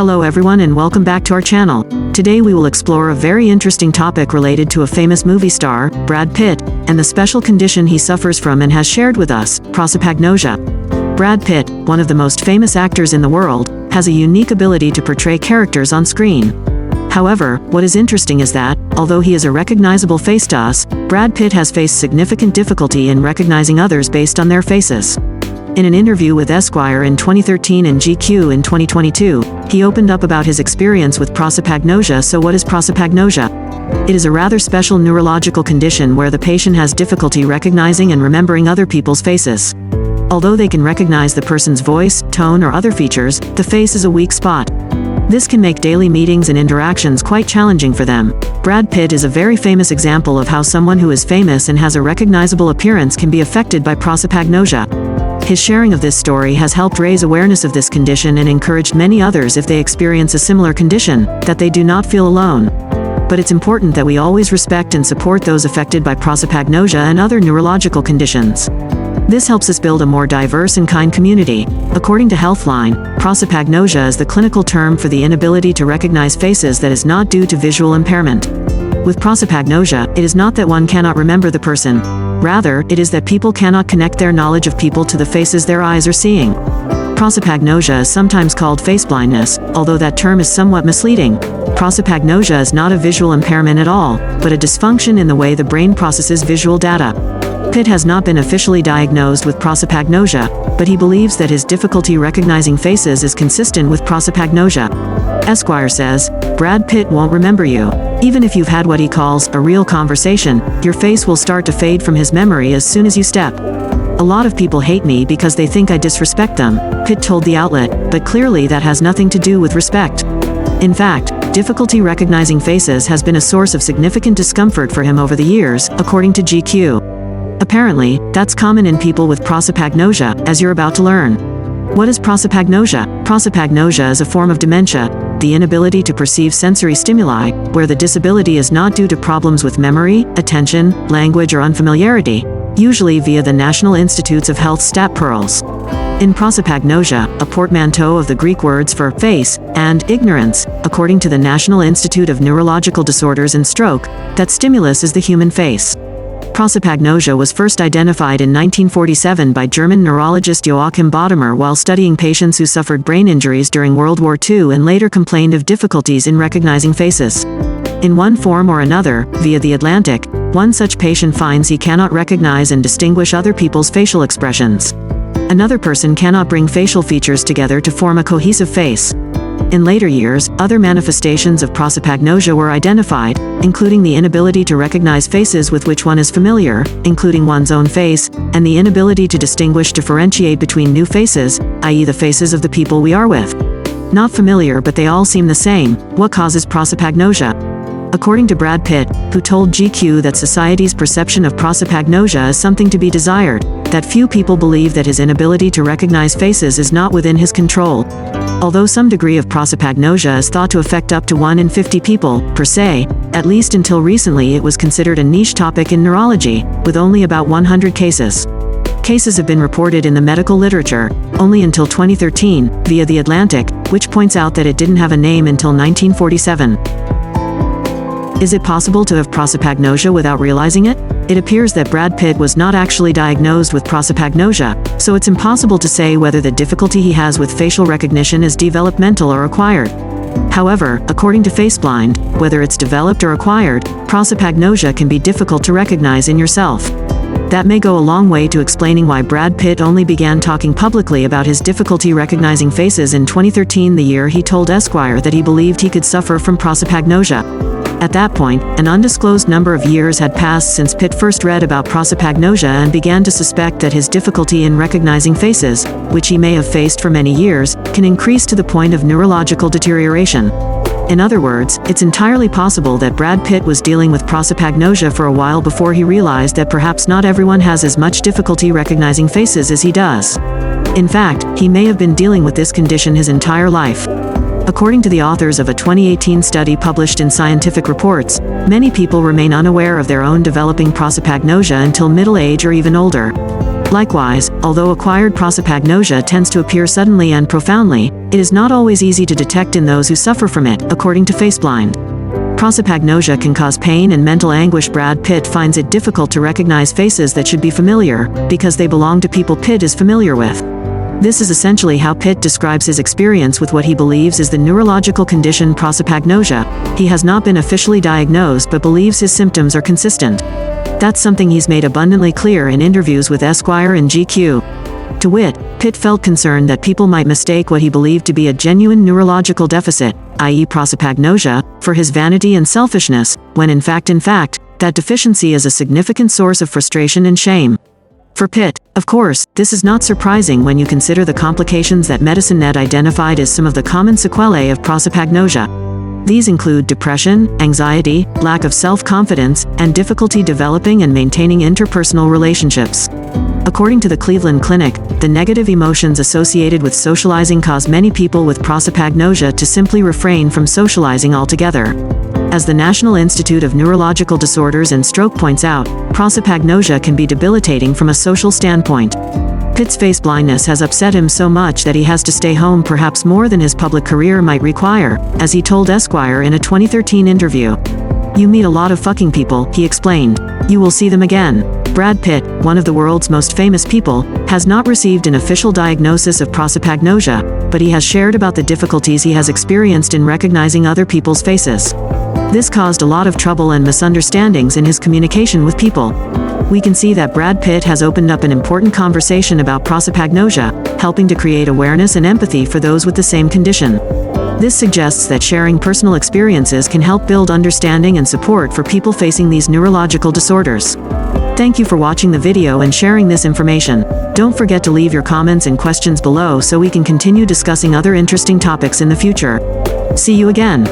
Hello everyone and welcome back to our channel. Today we will explore a very interesting topic related to a famous movie star, Brad Pitt, and the special condition he suffers from and has shared with us, prosopagnosia. Brad Pitt, one of the most famous actors in the world, has a unique ability to portray characters on screen. However, what is interesting is that, although he is a recognizable face to us, Brad Pitt has faced significant difficulty in recognizing others based on their faces. In an interview with Esquire in 2013 and GQ in 2022, he opened up about his experience with prosopagnosia. So what is prosopagnosia? It is a rather special neurological condition where the patient has difficulty recognizing and remembering other people's faces. Although they can recognize the person's voice, tone or other features, the face is a weak spot. This can make daily meetings and interactions quite challenging for them. Brad Pitt is a very famous example of how someone who is famous and has a recognizable appearance can be affected by prosopagnosia. His sharing of this story has helped raise awareness of this condition and encouraged many others, if they experience a similar condition, that they do not feel alone. But it's important that we always respect and support those affected by prosopagnosia and other neurological conditions. This helps us build a more diverse and kind community. According to Healthline, prosopagnosia is the clinical term for the inability to recognize faces that is not due to visual impairment. With prosopagnosia, it is not that one cannot remember the person. Rather, it is that people cannot connect their knowledge of people to the faces their eyes are seeing. Prosopagnosia is sometimes called face blindness, although that term is somewhat misleading. Prosopagnosia is not a visual impairment at all, but a dysfunction in the way the brain processes visual data. Pitt has not been officially diagnosed with prosopagnosia, but he believes that his difficulty recognizing faces is consistent with prosopagnosia. Esquire says, Brad Pitt won't remember you. Even if you've had what he calls a real conversation, your face will start to fade from his memory as soon as you step. A lot of people hate me because they think I disrespect them, Pitt told the outlet, but clearly that has nothing to do with respect. In fact, difficulty recognizing faces has been a source of significant discomfort for him over the years, according to GQ. Apparently, that's common in people with prosopagnosia, as you're about to learn. What is prosopagnosia? Prosopagnosia is a form of dementia, the inability to perceive sensory stimuli, where the disability is not due to problems with memory, attention, language or unfamiliarity, usually via the National Institutes of Health stat pearls. In prosopagnosia, a portmanteau of the Greek words for face and ignorance, according to the National Institute of Neurological Disorders and Stroke, that stimulus is the human face. Prosopagnosia was first identified in 1947 by German neurologist Joachim Bodemer while studying patients who suffered brain injuries during World War II and later complained of difficulties in recognizing faces. In one form or another, via the Atlantic, one such patient finds he cannot recognize and distinguish other people's facial expressions. Another person cannot bring facial features together to form a cohesive face. In later years, other manifestations of prosopagnosia were identified, including the inability to recognize faces with which one is familiar, including one's own face, and the inability to differentiate between new faces, i.e. the faces of the people we are with. Not familiar, but they all seem the same. What causes prosopagnosia? According to Brad Pitt, who told GQ that society's perception of prosopagnosia is something to be desired, that few people believe that his inability to recognize faces is not within his control. Although some degree of prosopagnosia is thought to affect up to 1 in 50 people, per se, at least until recently it was considered a niche topic in neurology, with only about 100 cases. Cases have been reported in the medical literature, only until 2013, via The Atlantic, which points out that it didn't have a name until 1947. Is it possible to have prosopagnosia without realizing it? It appears that Brad Pitt was not actually diagnosed with prosopagnosia, so it's impossible to say whether the difficulty he has with facial recognition is developmental or acquired. However, according to FaceBlind, whether it's developed or acquired, prosopagnosia can be difficult to recognize in yourself. That may go a long way to explaining why Brad Pitt only began talking publicly about his difficulty recognizing faces in 2013, the year he told Esquire that he believed he could suffer from prosopagnosia. At that point, an undisclosed number of years had passed since Pitt first read about prosopagnosia and began to suspect that his difficulty in recognizing faces, which he may have faced for many years, can increase to the point of neurological deterioration. In other words, it's entirely possible that Brad Pitt was dealing with prosopagnosia for a while before he realized that perhaps not everyone has as much difficulty recognizing faces as he does. In fact, he may have been dealing with this condition his entire life. According to the authors of a 2018 study published in Scientific Reports, many people remain unaware of their own developing prosopagnosia until middle age or even older. Likewise, although acquired prosopagnosia tends to appear suddenly and profoundly, it is not always easy to detect in those who suffer from it, according to Faceblind. Prosopagnosia can cause pain and mental anguish. Brad Pitt finds it difficult to recognize faces that should be familiar, because they belong to people Pitt is familiar with. This is essentially how Pitt describes his experience with what he believes is the neurological condition prosopagnosia. He has not been officially diagnosed but believes his symptoms are consistent. That's something he's made abundantly clear in interviews with Esquire and GQ. To wit, Pitt felt concerned that people might mistake what he believed to be a genuine neurological deficit, i.e. prosopagnosia, for his vanity and selfishness, when in fact, that deficiency is a significant source of frustration and shame. For Pitt, of course, this is not surprising when you consider the complications that MedicineNet identified as some of the common sequelae of prosopagnosia. These include depression, anxiety, lack of self-confidence, and difficulty developing and maintaining interpersonal relationships. According to the Cleveland Clinic, the negative emotions associated with socializing cause many people with prosopagnosia to simply refrain from socializing altogether. As the National Institute of Neurological Disorders and Stroke points out, prosopagnosia can be debilitating from a social standpoint. Pitt's face blindness has upset him so much that he has to stay home perhaps more than his public career might require, as he told Esquire in a 2013 interview. "You meet a lot of fucking people," he explained. "You will see them again." Brad Pitt, one of the world's most famous people, has not received an official diagnosis of prosopagnosia, but he has shared about the difficulties he has experienced in recognizing other people's faces. This caused a lot of trouble and misunderstandings in his communication with people. We can see that Brad Pitt has opened up an important conversation about prosopagnosia, helping to create awareness and empathy for those with the same condition. This suggests that sharing personal experiences can help build understanding and support for people facing these neurological disorders. Thank you for watching the video and sharing this information. Don't forget to leave your comments and questions below so we can continue discussing other interesting topics in the future. See you again.